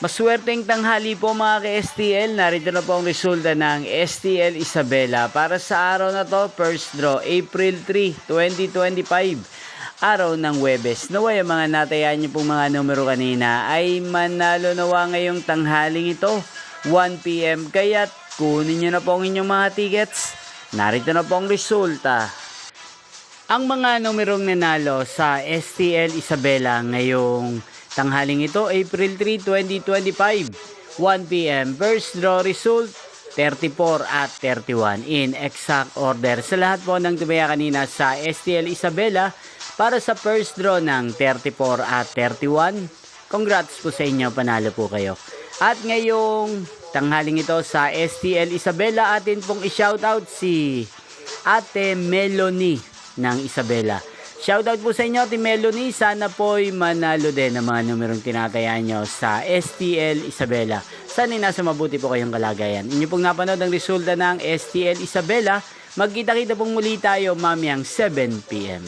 Maswerteng tanghali po mga ka-STL. Narito na po ang resulta ng STL Isabela para sa araw na to. First draw, April 3, 2025. Araw ng Huwebes. Naway ang mga natayaan niyo pong mga numero kanina ay manalo nawa ngayong tanghaling ito. 1 PM. Kaya't kunin niyo na po ang inyong mga tickets. Narito na po ang resulta. Ang mga numerong nanalo sa STL Isabela ngayong tanghaling ito, April 3, 2025, 1 PM. First draw result, 34 at 31 in exact order. Sa lahat po ng tumaya kanina sa STL Isabela para sa first draw ng 34 at 31, congrats po sa inyo, panalo po kayo. At ngayong tanghaling ito sa STL Isabela, atin pong i-shoutout si Ate Melanie ng Isabela. Shoutout po sa inyo, Ate Melanie. Sana po'y manalo din ang mga numerong tinatayaan nyo sa STL Isabela. Sana nasa mabuti po kayong kalagayan. Inyo pong napanood ang resulta ng STL Isabela. Magkita-kita pong muli tayo mamayang 7 PM.